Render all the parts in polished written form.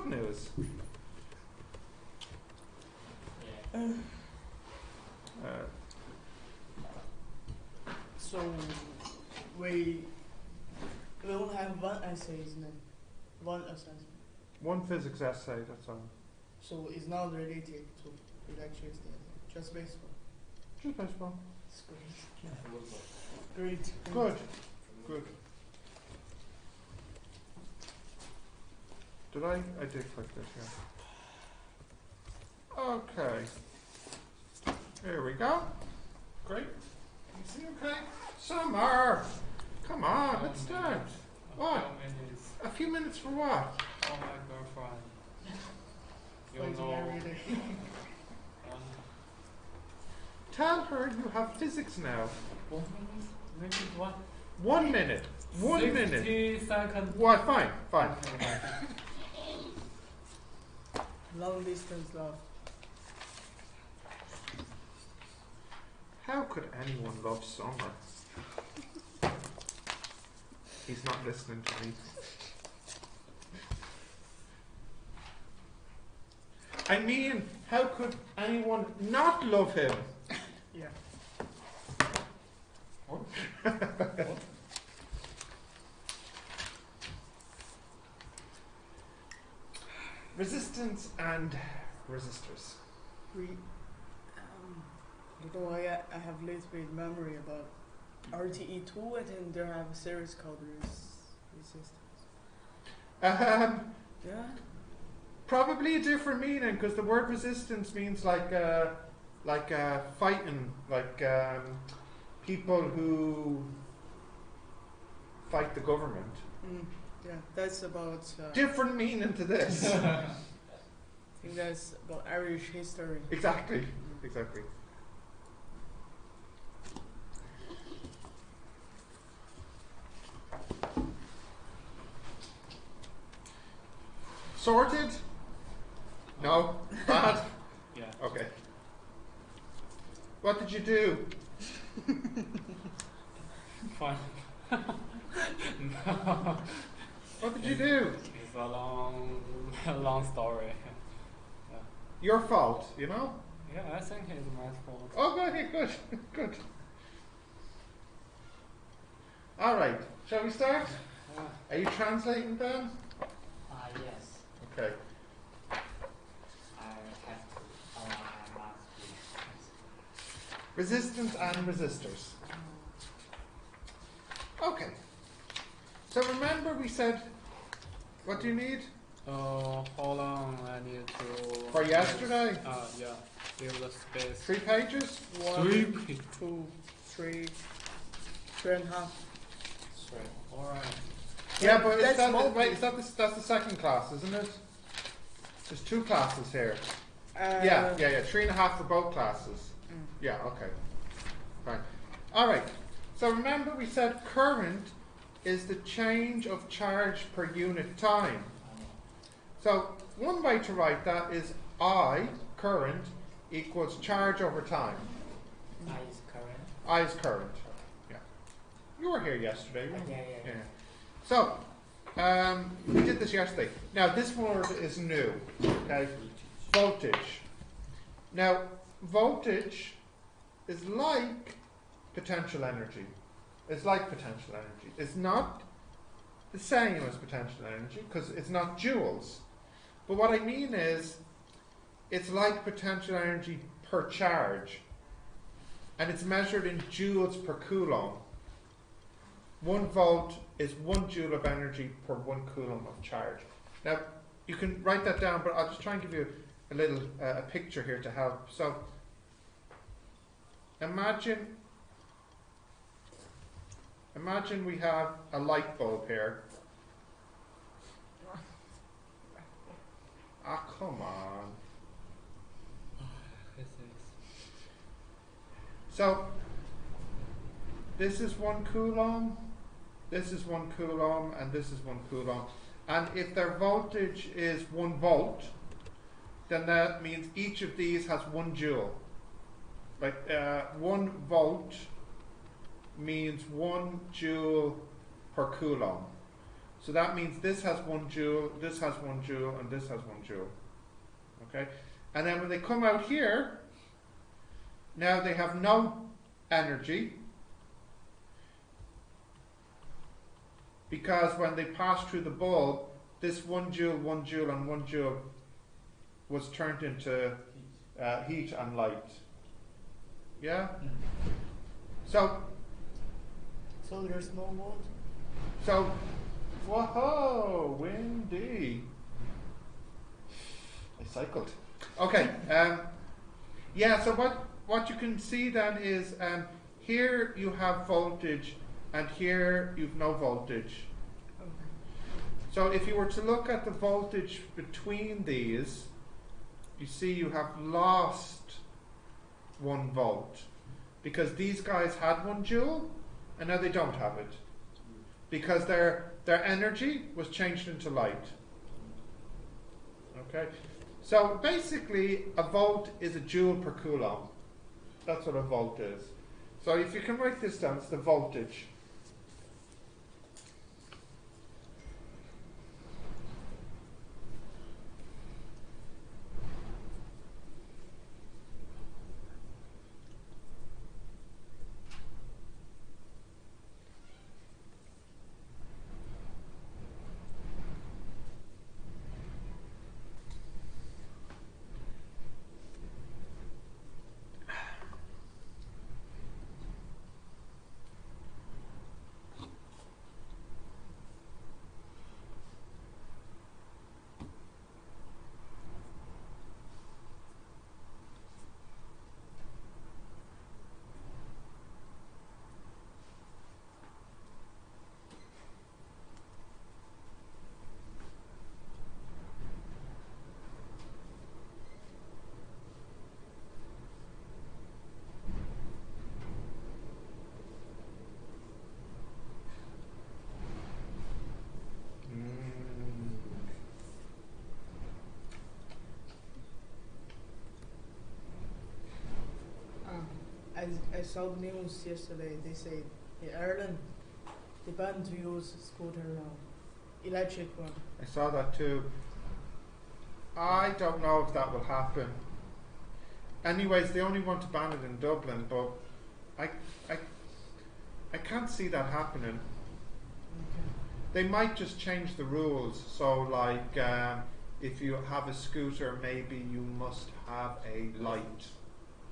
good news. So we will have one essay, isn't it? One assessment. One physics essay, that's all. So it's not related to electricity, just baseball. Just baseball. It's great. Great. Good. Good. Did I did click this, yeah. Okay. Here we go. Great. You see, okay? Summer! Come on, let's start. What? A few minutes for what? Oh, my girlfriend. You Waiting know. every day. Tell her you have physics now. 1 minute? Maybe what? 1 minute. 1 minute. 60 seconds. What? Fine, fine. Long distance love. How could anyone love summer? He's not listening to me. I mean, how could anyone not love him? Yeah. What? Resistance and resistors. You know, I have little bit memory about RTE2, and then there have a series called Resistors. Yeah. Probably a different meaning, because the word resistance means like fighting, like people who fight the government. Yeah, that's about. Different meaning to this. I think that's about Irish history. Exactly. Exactly. Sorted? No? Bad? Yeah. Okay. What did you do? Fine. No. What did you do? It's a long story. Yeah. Your fault, you know? Yeah, I think it's my fault. Oh, okay, good. Good. Alright, shall we start? Yeah. Are you translating, Ben? Yes. Okay. I have to. I must be. Resistance and resistors. Okay. So remember we said, what do you need? Hold on, I need to. For yesterday? Yeah. Give the space. 3 pages? 1, 2, 3, 3.5. Alright. Yeah, but That's that's the second class, isn't it? There's 2 classes here. Yeah, 3.5 for both classes. Yeah, okay. Fine. Alright. So remember we said current is the change of charge per unit time. So one way to write that is I, current, equals charge over time. I is current. I is current. Yeah. You were here yesterday, weren't you? Yeah. So, we did this yesterday. Now this word is new. Okay? Voltage. Now, voltage is like potential energy. It's like potential energy. It's not the same as potential energy because it's not joules. But what I mean is, it's like potential energy per charge. And it's measured in joules per coulomb. 1 volt is 1 joule of energy per 1 coulomb of charge. Now, you can write that down, but I'll just try and give you a little a picture here to help. So, imagine we have a light bulb here. Ah, come on. So, this is 1 coulomb, this is 1 coulomb, and this is 1 coulomb. And if their voltage is 1 volt, then that means each of these has 1 joule. Like 1 volt means 1 joule per coulomb. So that means this has 1 joule, this has 1 joule, and this has 1 joule. Okay? And then when they come out here, now they have no energy, because when they passed through the bulb, this 1 joule, and 1 joule was turned into heat and light. Yeah? So there's no volt. So, whoa, windy. I cycled. Okay. Yeah. So what you can see then is here you have voltage, and here you've no voltage. Okay. So if you were to look at the voltage between these, you see you have lost 1 volt, because these guys had 1 joule, and now they don't have it, because their energy was changed into light. Okay, so basically a volt is a joule per coulomb. That's what a volt is. So if you can write this down, it's the voltage. I saw the news yesterday. They say in Ireland they ban to use scooter now, electric one. I saw that too. I don't know if that will happen. Anyways, they only want to ban it in Dublin, but I can't see that happening. Okay. They might just change the rules. So, like, if you have a scooter, maybe you must have a light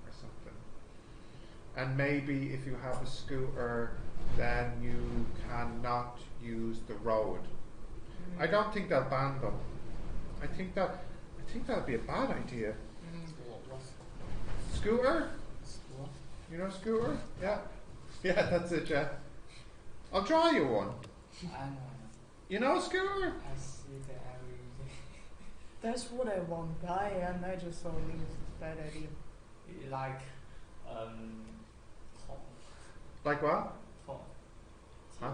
or something. And maybe if you have a scooter, then you cannot use the road. I don't think they'll ban them. I think that'd be a bad idea. Scooter? You know scooter? Yeah. Yeah, that's it, yeah. I'll draw you one. I know. You know a scooter? I see that every day. That's what I want to buy, and I just thought it was a bad idea. Like, Like what? toy. Huh?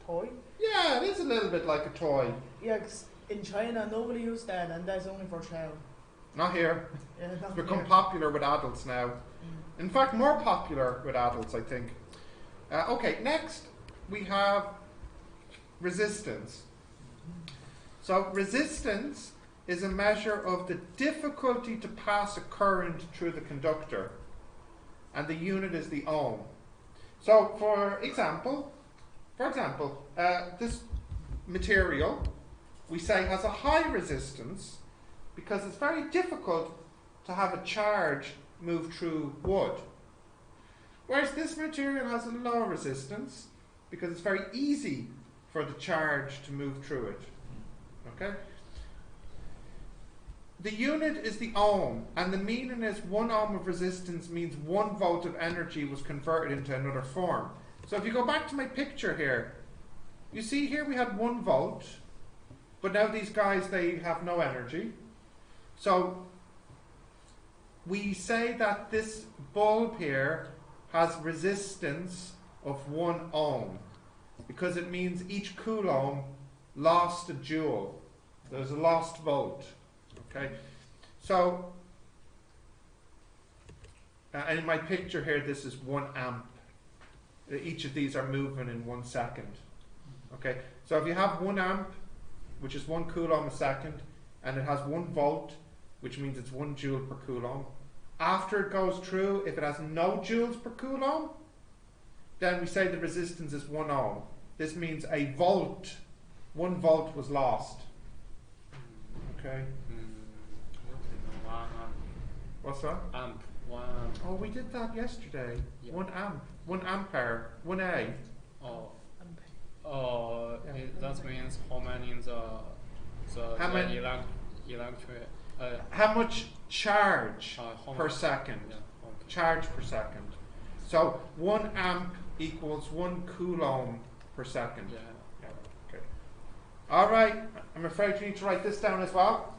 Toy? Yeah, it is a little bit like a toy. Yeah, 'cause in China nobody uses that, and that's only for child. Not here. Yeah, It's not become here. popular with adults now. Mm. In fact, more popular with adults, I think. Okay, next we have resistance. So resistance is a measure of the difficulty to pass a current through the conductor, and the unit is the ohm. So for example, this material we say has a high resistance because it's very difficult to have a charge move through wood. Whereas this material has a low resistance because it's very easy for the charge to move through it. Okay? The unit is the ohm, and the meaning is 1 ohm of resistance means 1 volt of energy was converted into another form. So if you go back to my picture here, you see here we had 1 volt, but now these guys, they have no energy. So we say that this bulb here has resistance of 1 ohm, because it means each coulomb lost a joule. There's a lost volt. Okay, so and in my picture here, this is 1 amp. Each of these are moving in 1 second. Okay, So if you have 1 amp, which is 1 coulomb a second, and it has 1 volt, which means it's 1 joule per coulomb, after it goes through, if it has no joules per coulomb, then we say the resistance is 1 ohm. This means a volt, 1 volt was lost. Okay? One What's that? amp. 1 amp. Oh, we did that yesterday. Yeah. 1 amp, 1 ampere, 1A. Oh, Yeah. that means how many How the many- electric How much charge how per much- second? Yeah. Okay. Charge per second. So 1 amp equals 1 coulomb per second. Yeah. Yeah, okay. All right. I'm afraid you need to write this down as well.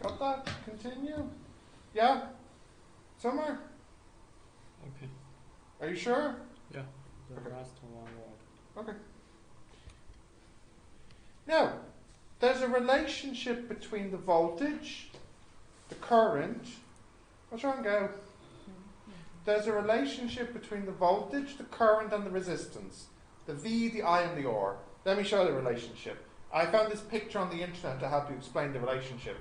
Got that? Continue. Yeah? Somewhere? Okay. Are you sure? Yeah. The Okay. rest 1 volt. Okay. Now, there's a relationship between the voltage, the current. What's wrong, Gail? There's a relationship between the voltage, the current, and the resistance. The V, the I, and the R. Let me show you the relationship. I found this picture on the internet to help you explain the relationship.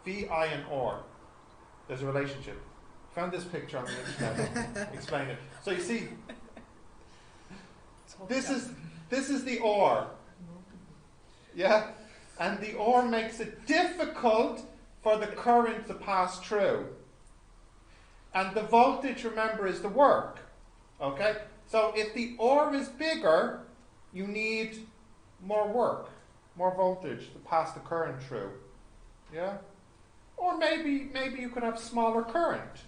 V, I, and R. There's a relationship. Found this picture on the internet. Explain it. So you see, this is the R. Yeah? And the R makes it difficult for the current to pass through. And the voltage, remember, is the work. Okay? So if the R is bigger, you need more work, more voltage to pass the current through. Yeah? Or maybe you could have smaller current.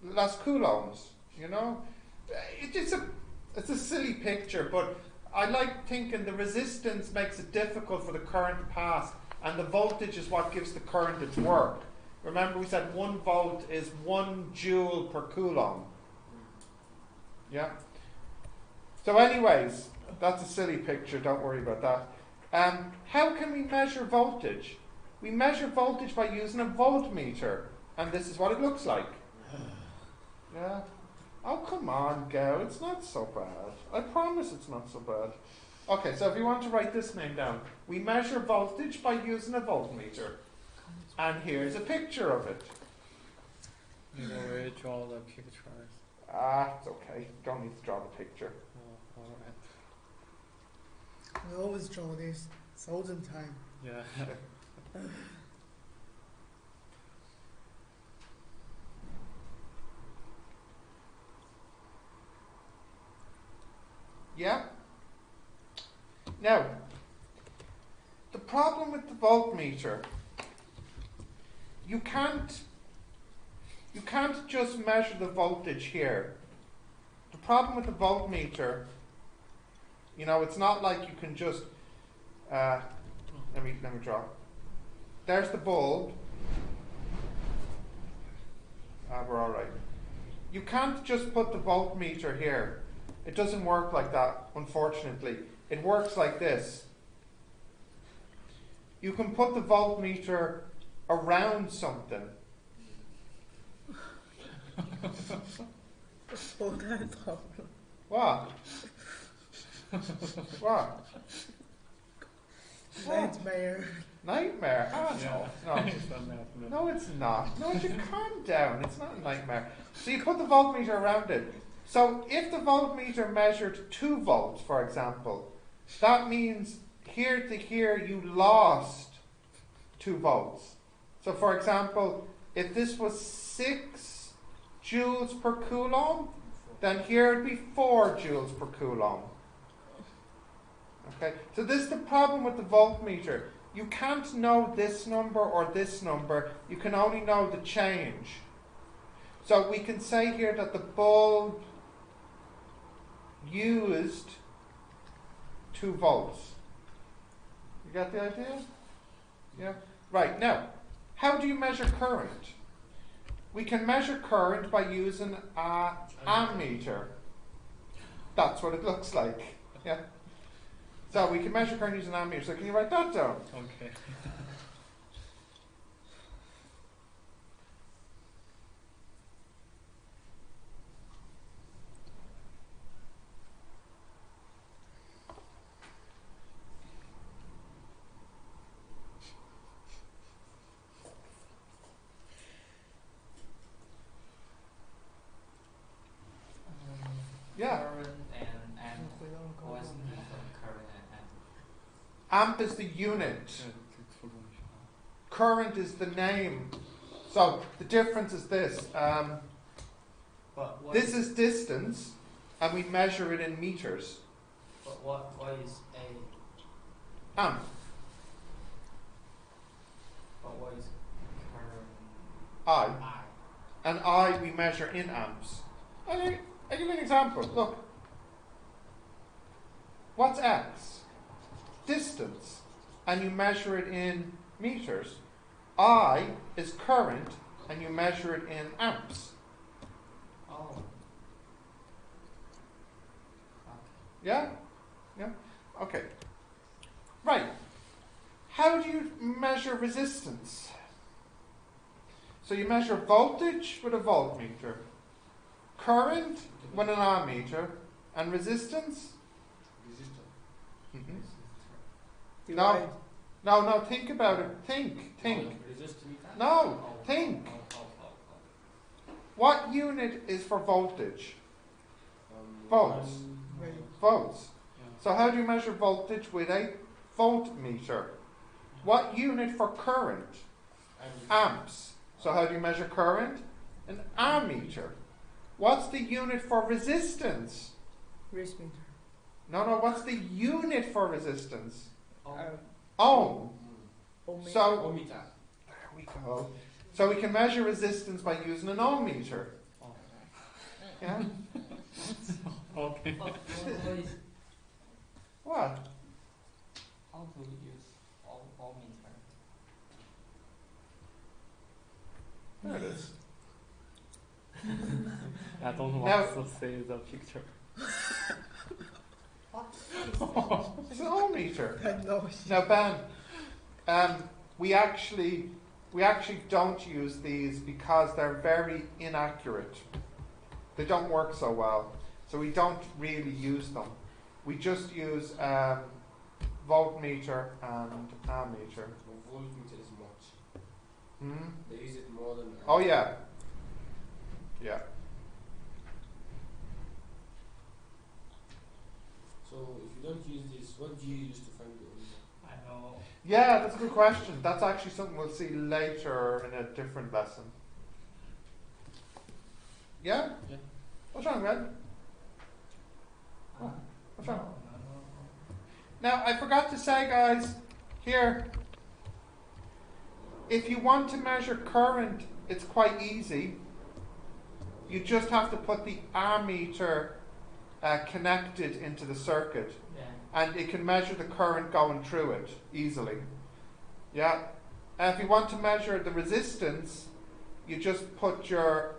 Less coulombs, you know? It's a silly picture, but I like thinking the resistance makes it difficult for the current to pass, and the voltage is what gives the current its work. Remember we said 1 volt is 1 joule per coulomb. Yeah? So anyways, that's a silly picture, don't worry about that. How can we measure voltage? We measure voltage by using a voltmeter, and this is what it looks like. Yeah? Oh, come on, Go, it's not so bad. I promise it's not so bad. Okay, so if you want to write this name down, we measure voltage by using a voltmeter. and here's a picture of it. You already draw the pictures. Ah, it's okay. Don't need to draw the picture. Oh, alright. I always draw this 1,000 times. Yeah. Yeah? Now, the problem with the voltmeter, you can't just measure the voltage here. The problem with the voltmeter, you know, it's not like you can just, let me draw. There's the bulb. We're all right. You can't just put the voltmeter here. It doesn't work like that, unfortunately. It works like this. You can put the voltmeter around something. Oh, that problem. What? What? Nightmare. Nightmare? Ah, Yeah. no. It's not that. No, it's not. No, you calm down. It's not a nightmare. So you put the voltmeter around it. So if the voltmeter measured 2 volts, for example, that means here to here you lost 2 volts. So for example, if this was 6 joules per coulomb, then here it'd be 4 joules per coulomb. Okay, so this is the problem with the voltmeter. You can't know this number or this number. You can only know the change. So we can say here that the bulb used 2 volts. You got the idea? Yeah? Right, now, how do you measure current? We can measure current by using an ammeter. That's what it looks like. Yeah? So we can measure current using an ammeter. So can you write that down? Okay. Yeah. Current and amp. What's the difference current and amp? Amp is the unit. Current is the name. So the difference is this. But what This is distance, and we measure it in meters. But what is a? Amp. But what is current? I. I. And I we measure in amps. I'll give you an example. Look. What's X? Distance. And you measure it in meters. I is current, and you measure it in amps. Oh. Yeah? Yeah? Okay. Right. How do you measure resistance? So you measure voltage with a voltmeter, current with an ammeter, and resistance? Mhm. Divide. No, think about it. Think. No, think. What unit is for voltage? Volts. Right. Volts. So how do you measure voltage with a voltmeter? What unit for current? Amps. So how do you measure current? An ammeter. What's the unit for resistance? Wrist meter. No, what's the unit for resistance? Ohm. Ohmmeter. So, there we go. So we can measure resistance by using an ohm meter. Yeah? Okay. What is What? how to use all meter? There it is. I don't Now- want to see the picture. It's an ohm meter. I know. Now, Ben, we actually don't use these because they're very inaccurate. They don't work so well, so we don't really use them. We just use voltmeter and ammeter. Hmm? They use it more than. Oh yeah. Yeah. So if you don't use this, what do you use to find the omega? I know. Yeah, that's a good question. That's actually something we'll see later in a different lesson. Yeah? Yeah. What's wrong, Red? Uh, What's wrong? no. Now, I forgot to say, guys, here, if you want to measure current, it's quite easy. You just have to put the ammeter connected into the circuit, Yeah. and it can measure the current going through it easily. Yeah. And if you want to measure the resistance, you just put your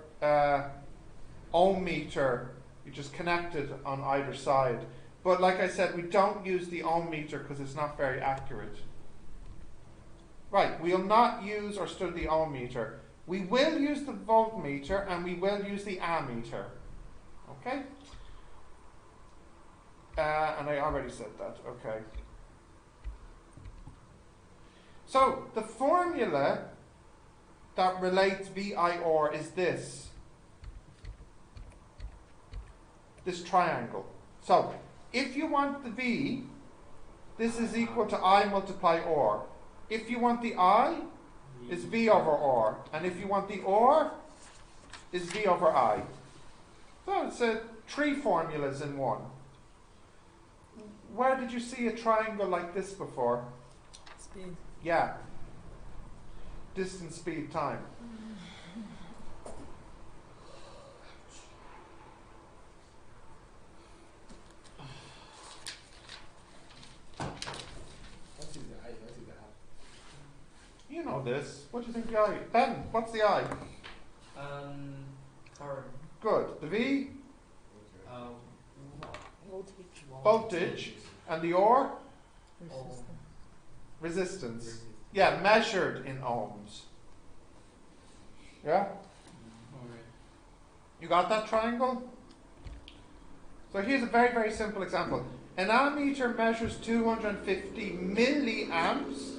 ohm meter, you just connect it on either side. But like I said, we don't use the ohm meter because it's not very accurate. Right, we'll not use or study the ohm meter. We will use the voltmeter and we will use the ammeter. Okay? And I already said that. Okay. So, the formula that relates VIR is this. This triangle. So, if you want the V, this is equal to I multiply R. If you want the I, is V over R. And if you want the R, is V over I. So it's three formulas in one. Where did you see a triangle like this before? Speed. Yeah. Distance, speed, time. What is the I? What is the I? You know this. What do you think the I? Ben, what's the I? Current. Good. The V, Okay. Voltage. voltage, and the R, Resistance. resistance. Yeah, measured in ohms. Yeah? Okay. You got that triangle? So here's a very, very simple example. An ammeter measures 250 milliamps.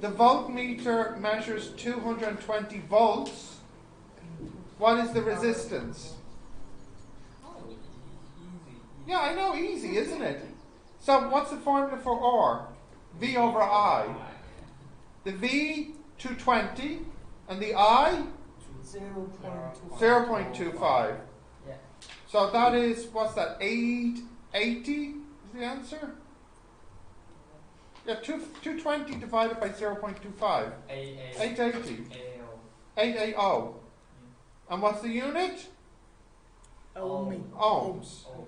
The voltmeter measures 220 volts. What is the resistance? Oh, easy. Yeah, I know, easy, isn't it? So what's the formula for R? V over I. The V, 220, and the I, 0.25. 0.25. Yeah. So that is, what's that, 880 is the answer? Yeah, 220 divided by 0.25. 880. 880. And what's the unit? Ohmic. Ohms. Oh.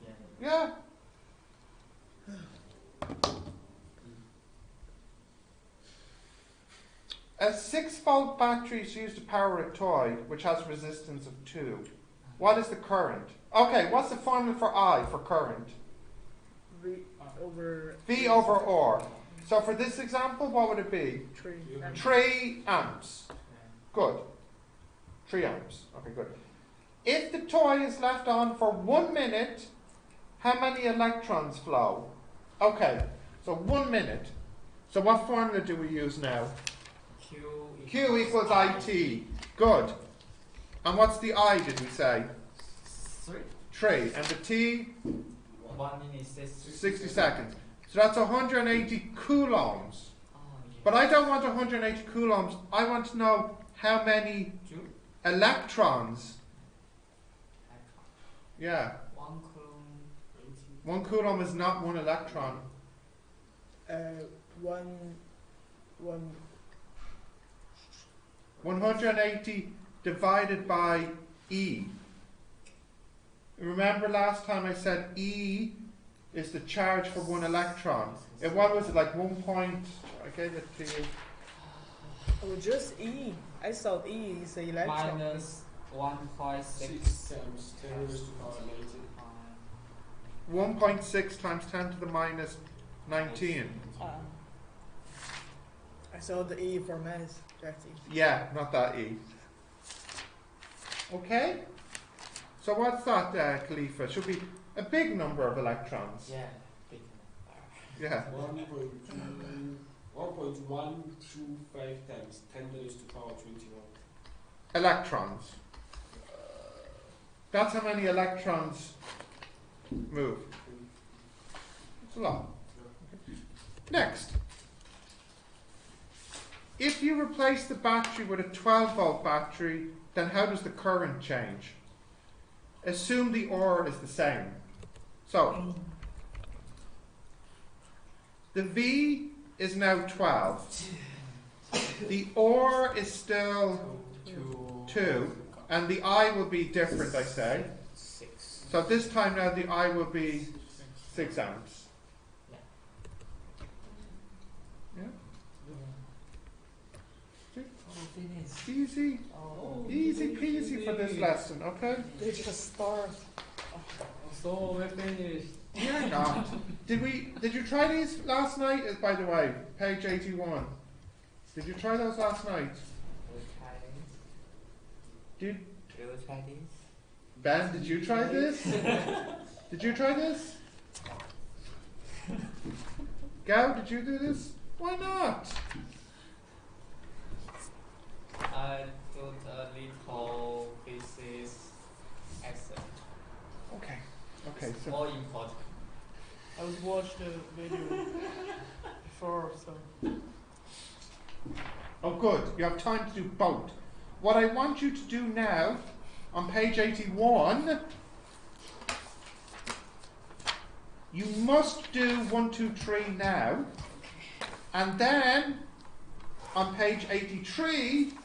Yeah. Yeah. A 6-volt battery is used to power a toy which has a resistance of 2. What is the current? Okay, what's the formula for I, for current? V over. V over R. So for this example, what would it be? 3. 3 amps. Good. 3 amps. Okay, good. If the toy is left on for 1 minute, how many electrons flow? Okay, so 1 minute. So what formula do we use now? Q equals IT. Good. And what's the I, did we say? 3. And the T? 1 minute 60 seconds. So that's 180 coulombs. Oh, yeah. But I don't want 180 coulombs. I want to know how many Joule? electrons. Yeah. 1 coulomb. 1 coulomb is not 1 electron. One. 180 divided by E. Remember last time I said E is the charge for 1 electron. What was it, like 1 point? I gave it to you. Oh, just E. I thought E is the electron. Minus 1.6 6 times 10 raised to the power 19. 1.6 times 10 to the minus 19. I saw the E for minus 30. Yeah, not that E. Okay? So what's that, Khalifa? Should be a big number of electrons. Yeah, big. Yeah. 1.2 1.125 times 10 raised to power 21. Electrons. That's how many electrons move. It's a lot. Next. If you replace the battery with a 12-volt battery, then how does the current change? Assume the ore is the same. So, the V is now 12. The ore is still 2. And the I will be different, I say. 6. So this time now the I will be 6 amps. Yeah? See? Easy. Easy peasy for this lesson, okay? They just start. So we finished. Yeah, not. Did you try these last night, by the way? Page 81. Did you try those last night? Did Ben, did you try this? Did you try this? Gao, did you do this? Why not? I thought a little pieces accent. Okay. Okay, so More important. I would watch the video before, so. oh good, you have time to do both. What I want you to do now, on page 81, you must do 1, 2, 3 now, and then on page 83, 2,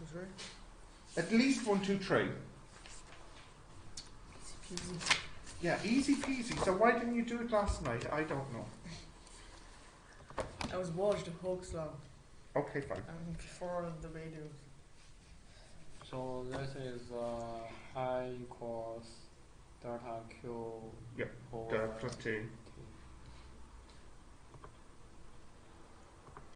3. at least 1, 2, 3. Easy. Yeah, easy peasy. So why didn't you do it last night? I don't know. I was watching the Hawks Law Okay, fine. before the video. So this is I equals delta Q Yep, over Delta T.